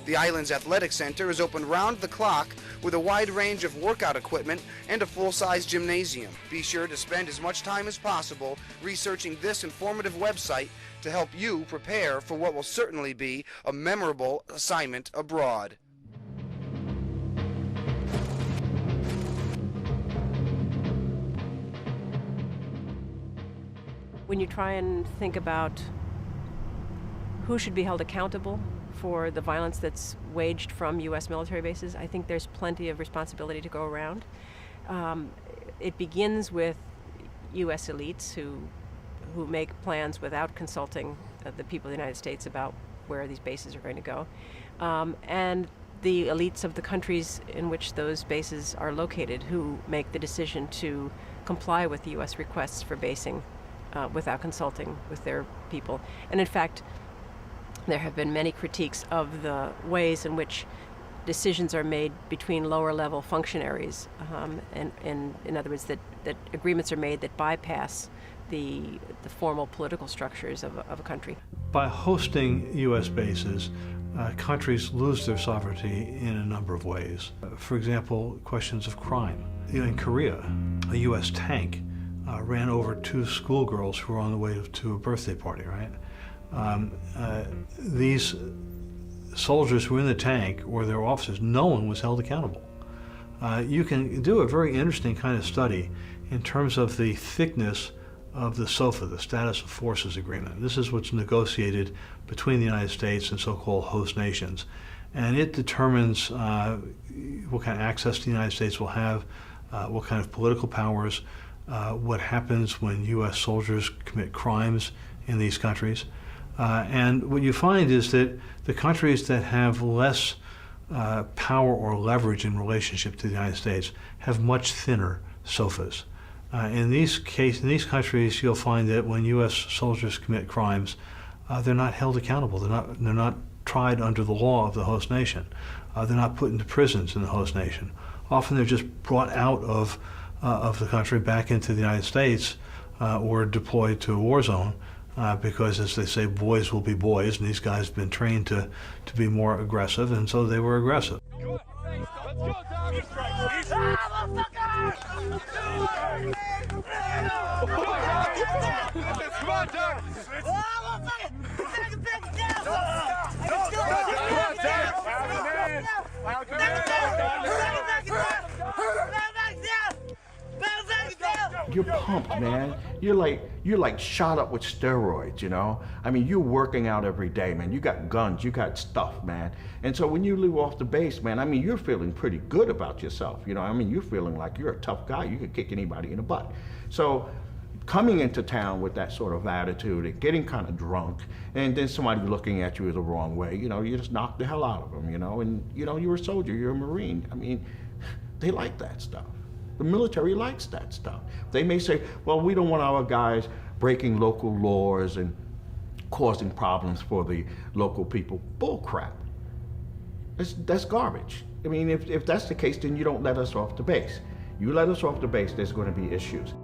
The island's athletic center is open round the clock with a wide range of workout equipment and a full-size gymnasium. Be sure to spend as much time as possible researching this informative website to help you prepare for what will certainly be a memorable assignment abroad. When you try and think about who should be held accountable for the violence that's waged from U.S. military bases, I think there's plenty of responsibility to go around. It begins with U.S. elites who make plans without consulting the people of the United States about where these bases are going to go. And the elites of the countries in which those bases are located who make the decision to comply with the U.S. requests for basing without consulting with their people. And in fact, there have been many critiques of the ways in which decisions are made between lower level functionaries, and in other words, that agreements are made that bypass the formal political structures of a country. By hosting U.S. bases, countries lose their sovereignty in a number of ways. For example, questions of crime. In Korea, a U.S. tank ran over 2 schoolgirls who were on the way to a birthday party, right? These soldiers who were in the tank or their officers, no one was held accountable. You can do a very interesting kind of study in terms of the thickness of the SOFA, the Status of Forces Agreement. This is what's negotiated between the United States and so-called host nations. And it determines what kind of access the United States will have, what kind of political powers, what happens when U.S. soldiers commit crimes in these countries. And what you find is that the countries that have less power or leverage in relationship to the United States have much thinner SOFAs. In these countries, you'll find that when U.S. soldiers commit crimes, they're not held accountable. They're not tried under the law of the host nation. They're not put into prisons in the host nation. Often they're just brought out of the country back into the United States or deployed to a war zone because, as they say, boys will be boys, and these guys have been trained to be more aggressive, and so they were aggressive. you're pumped, man. You're like shot up with steroids, you know? I mean, you're working out every day, man. You got guns, you got stuff, man. And so when you leave off the base, man, I mean, you're feeling pretty good about yourself, you know? I mean, you're feeling like you're a tough guy. You could kick anybody in the butt. So coming into town with that sort of attitude and getting kind of drunk, and then somebody looking at you the wrong way, you know, you just knock the hell out of them, you know? And, you know, you're a soldier, you're a Marine. I mean, they like that stuff. The military likes that stuff. They may say, well, we don't want our guys breaking local laws and causing problems for the local people. Bull crap. That's garbage. I mean, if that's the case, then you don't let us off the base. You let us off the base, there's going to be issues.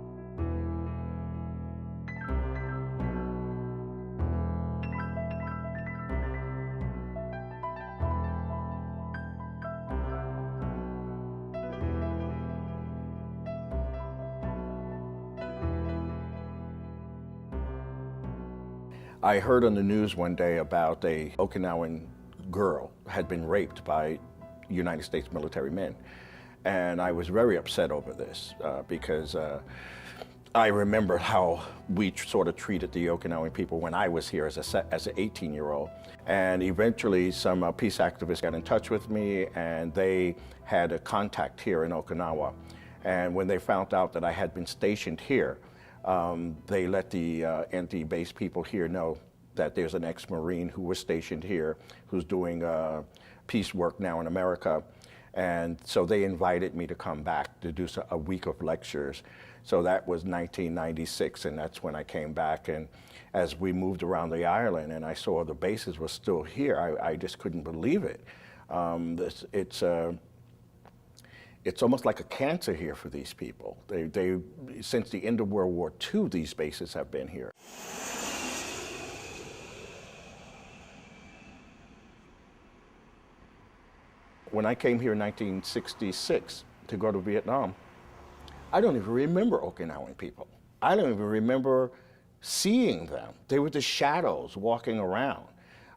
I heard on the news one day about a Okinawan girl had been raped by United States military men. And I was very upset over this because I remember how we sort of treated the Okinawan people when I was here as an 18-year-old. And eventually some peace activists got in touch with me, and they had a contact here in Okinawa. And when they found out that I had been stationed here, they let the anti-base people here know that there's an ex-Marine who was stationed here who's doing peace work now in America. And so they invited me to come back to do a week of lectures. So that was 1996, and that's when I came back. And as we moved around the island and I saw the bases were still here, I just couldn't believe it. It's almost like a cancer here for these people. Since the end of World War II, these bases have been here. When I came here in 1966 to go to Vietnam, I don't even remember Okinawan people. I don't even remember seeing them. They were the shadows walking around.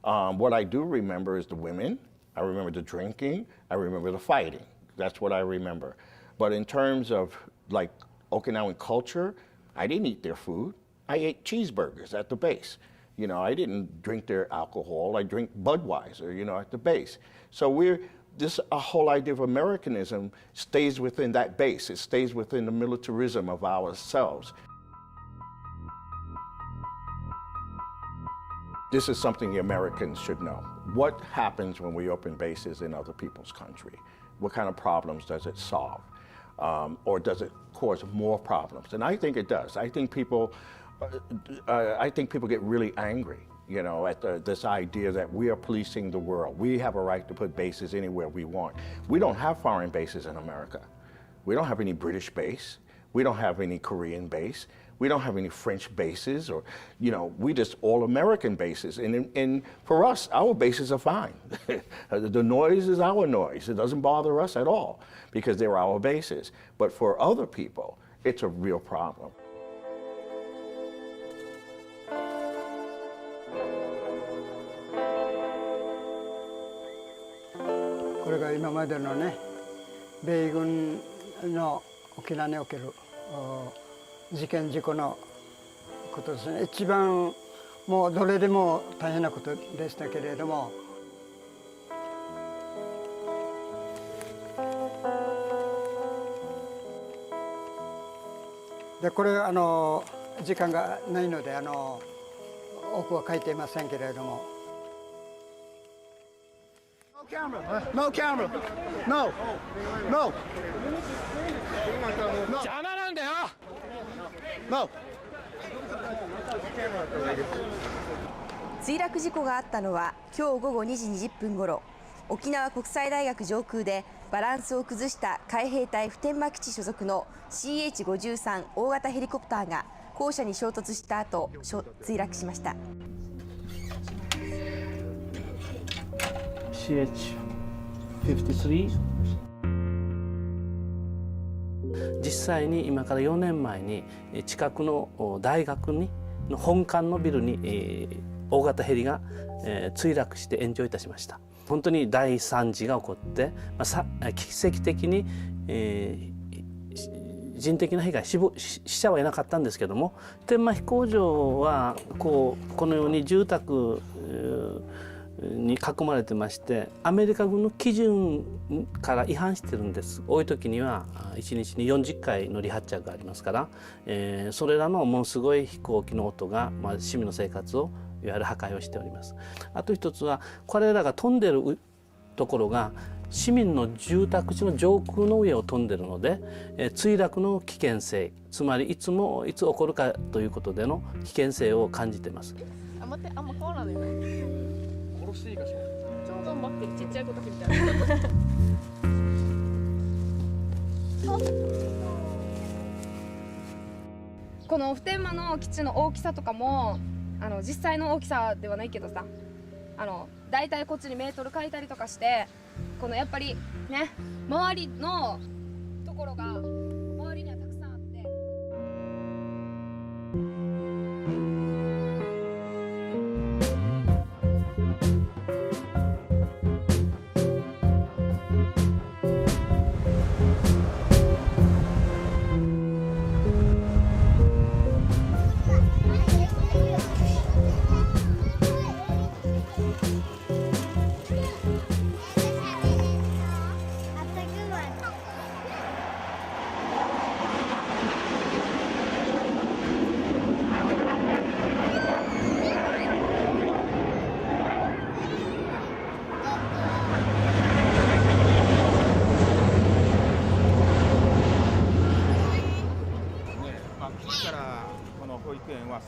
What I do remember is the women. I remember the drinking. I remember the fighting. That's what I remember. But in terms of like Okinawan culture, I didn't eat their food. I ate cheeseburgers at the base. You know, I didn't drink their alcohol. I drink Budweiser, you know, at the base. So this whole idea of Americanism stays within that base. It stays within the militarism of ourselves. This is something the Americans should know. What happens when we open bases in other people's country? What kind of problems does it solve? Or does it cause more problems? And I think it does. I think people get really angry, you know, at this idea that we are policing the world. We have a right to put bases anywhere we want. We don't have foreign bases in America. We don't have any British base. We don't have any Korean base. We don't have any French bases, or, you know, we just all American bases. And for us, our bases are fine. The noise is our noise. It doesn't bother us at all because they're our bases. But for other people, it's a real problem. これが今までのね、米軍の沖縄における事件事故のことですね。一番もうどれでも大変なことでしたけれども。でこれ時間がないので多くは書いていませんけれども。No camera. No. No. 邪魔なんだよ。No. 墜落事故があったのは今日午後2時20分ごろ、沖縄国際大学上空でバランスを崩した海兵隊普天間基地所属の CH-53 大型ヘリコプターが校舎に衝突した後墜落しました。CH-53 実際に今から4年前に近くの大学の本館のビルに大型ヘリが墜落して炎上いたしました。本当に大惨事が起こって奇跡的に人的な被害、死者はいなかったんですけども、普天間飛行場はこのように住宅に囲まれてまして、アメリカ軍の基準から違反してるんです。多い時には1日に40回の離発着がありますから、それらのものすごい飛行機の音が、市民の生活をいわゆる破壊をしております。あと一つは、これらが飛んでるところが市民の住宅地の上空の上を飛んでるので、墜落の危険性、つまりいつ起こるかということでの危険性を感じています。待って、あんま変わらないよね。殺していいかしら。超頑張ってるちっちゃい子たちみたいな。この普天間の基地の大きさとかも実際の大きさではないけどさ、だいたいこっちにメートル書いたりとかして、このやっぱりね、周りのところが周りにはたくさんあって。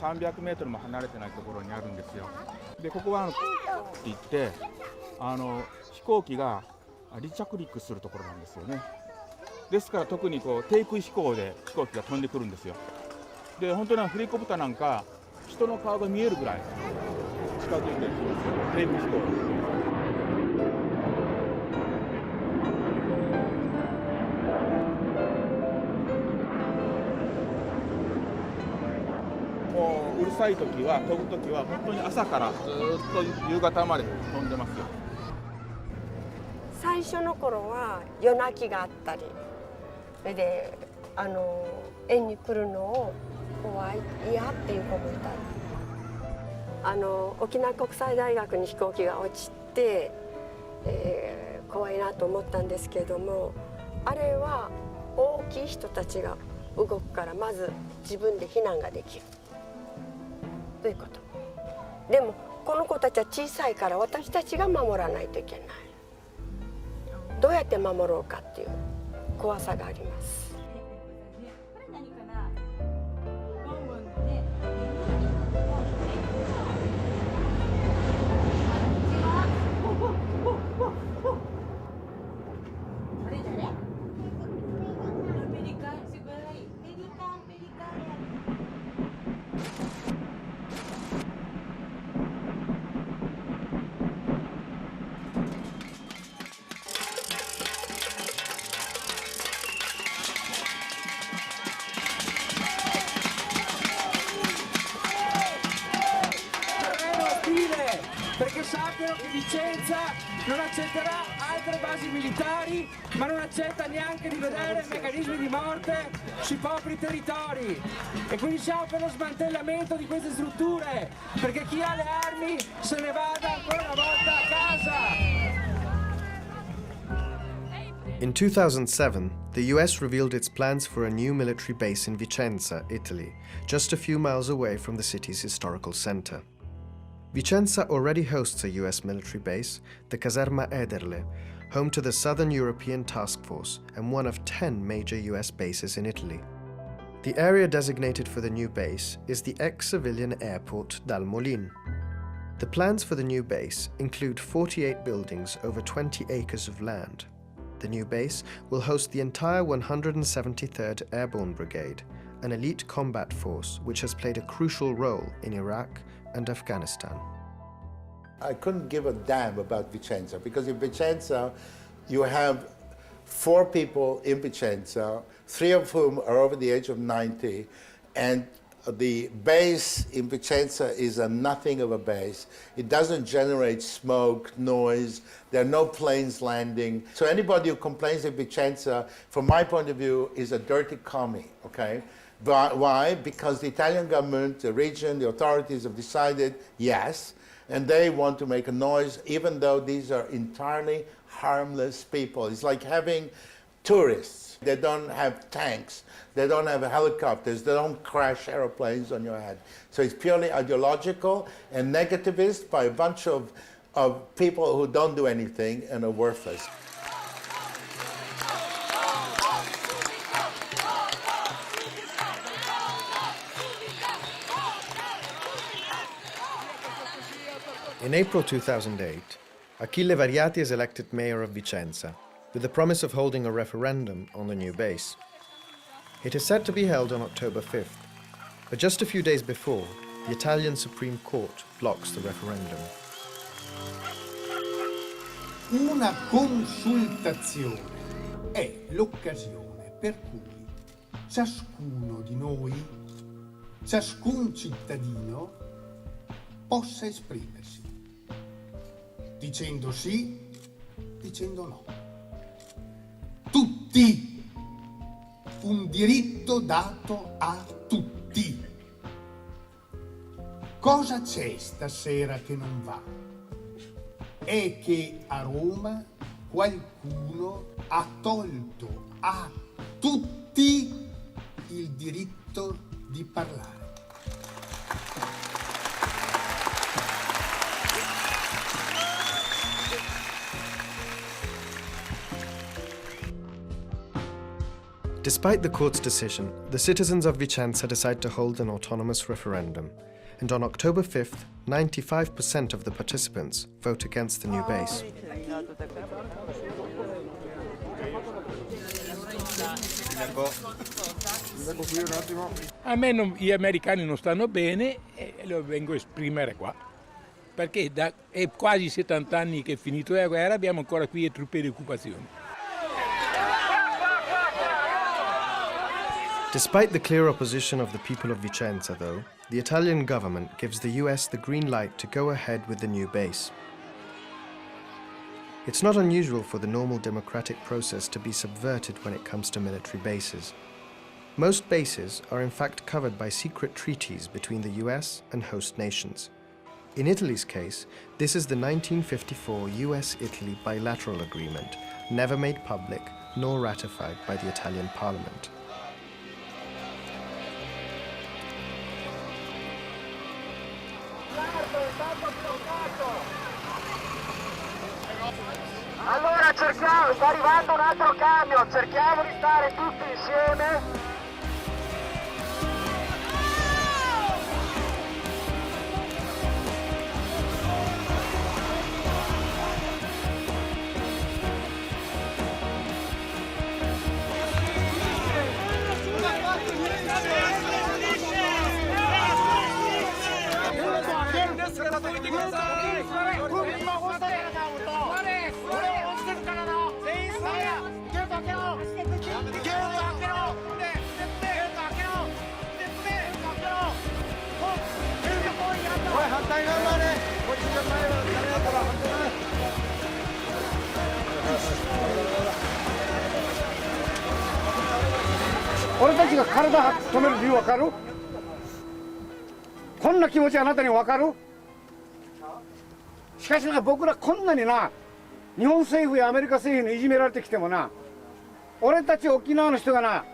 300メートルも離れてないところにあるんですよ。でここはって言って飛行機が離着陸するところなんですよね。ですから特に低空飛行で飛行機が飛んでくるんですよ。で本当にヘリコプターなんか人の顔が見えるぐらい近づいてきますよ、低空飛行。うるさい時は飛ぶ時は本当に朝からずっと夕方まで飛んでますよ。最初の頃は夜泣きがあったりで、園に来るのを怖い嫌っていう子もいたり、沖縄国際大学に飛行機が落ちて、怖いなと思ったんですけれども、あれは大きい人たちが動くからまず自分で避難ができるということ。でもこの子たちは小さいから私たちが守らないといけない。どうやって守ろうかっていう怖さがあります。Perché sappiano che Vicenza non accetterà altre basi militari, ma non accetta neanche di vedere meccanismi di morte sui propri territori. E quindi siamo per lo smantellamento di queste strutture, perché chi ha le armi se ne vada ancora una volta a casa. In 2007, the US revealed its plans for a new military base in Vicenza, Italy, just a few miles away from the city's historical center. Vicenza already hosts a US military base, the Caserma Ederle, home to the Southern European Task Force and one of 10 major US bases in Italy. The area designated for the new base is the ex-civilian airport Dal Molin. The plans for the new base include 48 buildings over 20 acres of land. The new base will host the entire 173rd Airborne Brigade, an elite combat force which has played a crucial role in Iraq and Afghanistan. I couldn't give a damn about Vicenza, because in Vicenza you have 4 people in Vicenza, 3 of whom are over the age of 90, and The base in Vicenza is nothing of a base. It doesn't generate smoke, noise. There are no planes landing. So anybody who complains of Vicenza, from my point of view, is a dirty commie, okay? But why? Because the Italian government, the region, the authorities have decided, yes, and they want to make a noise, even though these are entirely harmless people. It's like having tourists. They don't have tanks. They don't have helicopters. They don't crash airplanes on your head. So it's purely ideological and negativist by a bunch of people who don't do anything and are worthless. In April 2008, Achille Variati is elected mayor of Vicenza, with the promise of holding a referendum on the new base. It is set to be held on October 5th, but just a few days before, the Italian Supreme Court blocks the referendum. Una consultazione è l'occasione per cui ciascuno di noi, ciascun cittadino, possa esprimersi, dicendo sì, dicendo no. Tutti! Un diritto dato a tutti. Cosa c'è stasera che non va? È che a Roma qualcuno ha tolto a tutti il diritto di parlare. Despite the court's decision, the citizens of Vicenza decide to hold an autonomous referendum, and on October 5th, 95% of the participants vote against the new base. A me gli americani non stanno bene e lo vengo a esprimere qua, perché è quasi 70 anni che è finito la guerra, abbiamo ancora qui le truppe di occupazione. Despite the clear opposition of the people of Vicenza, though, the Italian government gives the US the green light to go ahead with the new base. It's not unusual for the normal democratic process to be subverted when it comes to military bases. Most bases are in fact covered by secret treaties between the US and host nations. In Italy's case, this is the 1954 US-Italy bilateral agreement, never made public nor ratified by the Italian parliament. Allora cerchiamo, sta arrivando un altro camion, cerchiamo di stare tutti insieme.俺たちが体止める理由わかる？こんな気持ちあなたにわかる？しかしな、僕らこんなにな、日本政府やアメリカ政府にいじめられてきてもな、俺たち沖縄の人がな、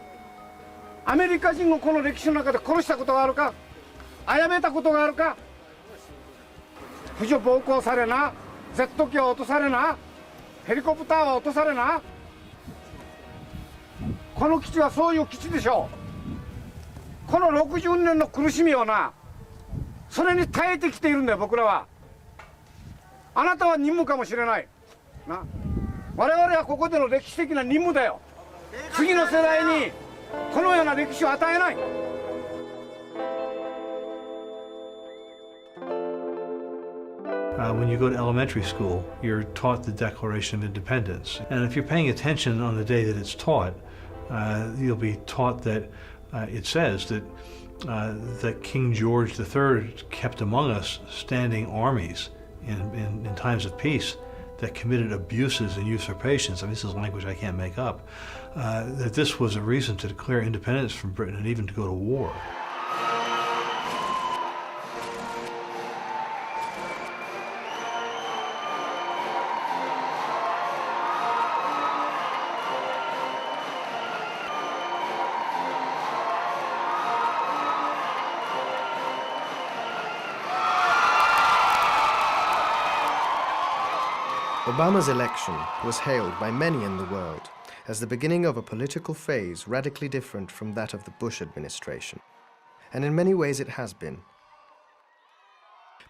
アメリカ人をこの歴史の中で殺したことがあるか、殺めたことがあるか、婦女暴行されな、ジェット機は落とされな、ヘリコプターは落とされな、この基地はそういう基地でしょう。この60年の苦しみをな、それに耐えてきているんだよ、僕らは。あなたは任務かもしれないな。我々はここでの歴史的な任務だよ。次の世代にこのような歴史を与えない。When you go to elementary school, you're taught the Declaration of Independence. And if you're paying attention on the day that it's taught, you'll be taught that it says that that King George III kept among us standing armies in times of peace that committed abuses and usurpations. I mean, this is language I can't make up. That this was a reason to declare independence from Britain and even to go to war. Obama's election was hailed by many in the world as the beginning of a political phase radically different from that of the Bush administration. And in many ways it has been.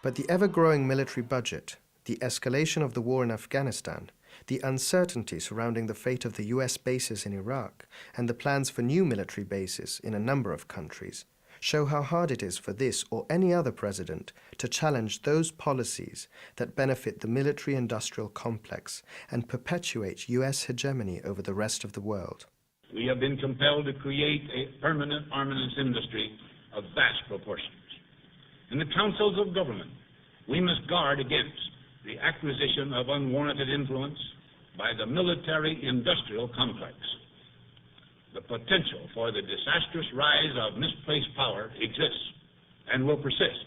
But the ever-growing military budget, the escalation of the war in Afghanistan, the uncertainty surrounding the fate of the US bases in Iraq, and the plans for new military bases in a number of countries show how hard it is for this or any other president to challenge those policies that benefit the military-industrial complex and perpetuate US hegemony over the rest of the world. We have been compelled to create a permanent armaments industry of vast proportions. In the councils of government, we must guard against the acquisition of unwarranted influence by the military-industrial complex. The potential for the disastrous rise of misplaced power exists and will persist.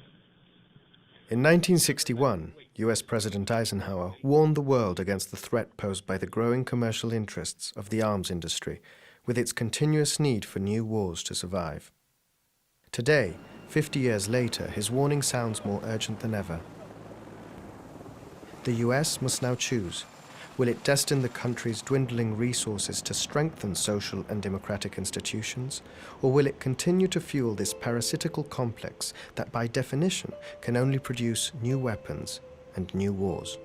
In 1961, US President Eisenhower warned the world against the threat posed by the growing commercial interests of the arms industry, with its continuous need for new wars to survive. Today, 50 years later, his warning sounds more urgent than ever. The US must now choose. Will it destine the country's dwindling resources to strengthen social and democratic institutions, or will it continue to fuel this parasitical complex that by definition can only produce new weapons and new wars?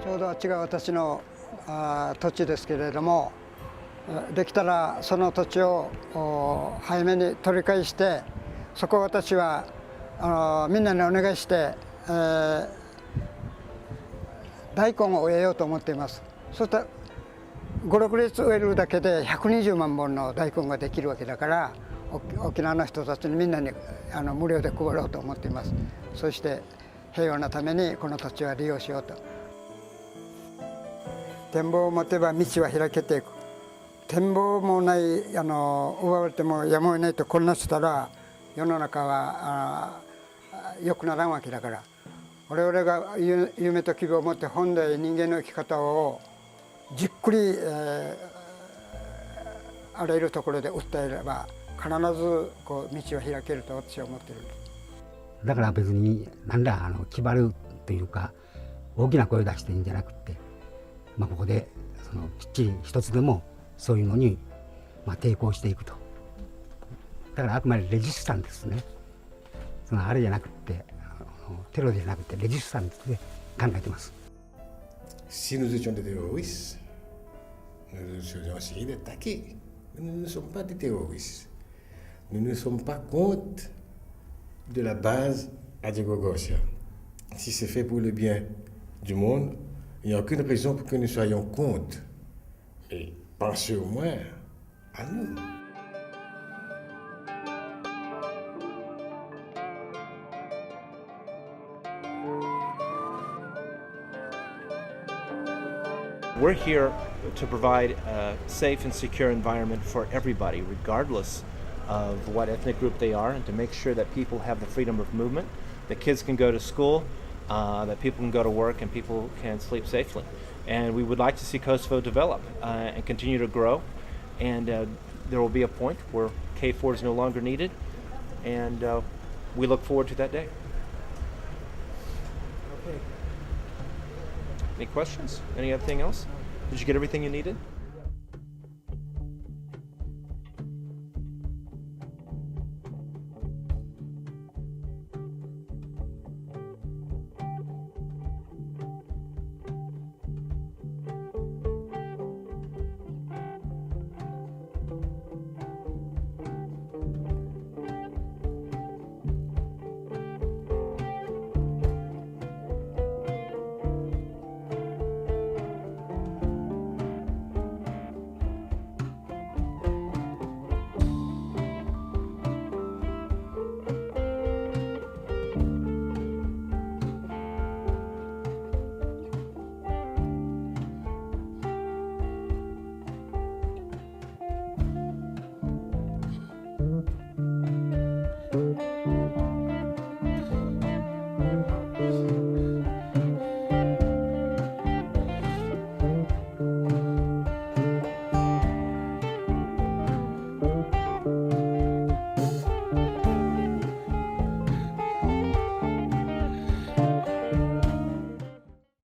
ちょうどあっちが私の土地ですけれども、できたらその土地を早めに取り返して、そこを私はみんなにお願いして、大根を植えようと思っています。そうしたら5、6列植えるだけで120万本の大根ができるわけだから、沖縄の人たちにみんなに無料で配ろうと思っています。そして平和のためにこの土地は利用しようと。展望を持てば道は開けていく。展望もない奪われてもやむを得ないとこんなしたら世の中は良くならんわけだから、我々が夢と希望を持って本来人間の生き方をじっくり、あらゆるところで訴えれば必ずこう道を開けると私は思っている。だから別に何ら気張るというか大きな声を出していいんじゃなくて、ここできっちり一つでもそういうのに抵抗していくと。だからあくまでレジスタンスね。あれじゃなくてテロじゃなくてレジスタンスで考えてます。Si nous étions des terroristes, nous serions essayés d'attaquer. Nous ne sommes pas des terroristes. Nous ne sommes pas contre de la base à Diego Garcia. Si c'est fait pour le bien du monde, il n'y a aucune raison pour que nous soyons contre. Mais pensez au moins à nous. We're here to provide a safe and secure environment for everybody, regardless of what ethnic group they are, and to make sure that people have the freedom of movement, that kids can go to school, that people can go to work, and people can sleep safely. And we would like to see Kosovo develop and continue to grow, and there will be a point where K4 is no longer needed, and we look forward to that day. Okay. Any questions? Anything else? Did you get everything you needed?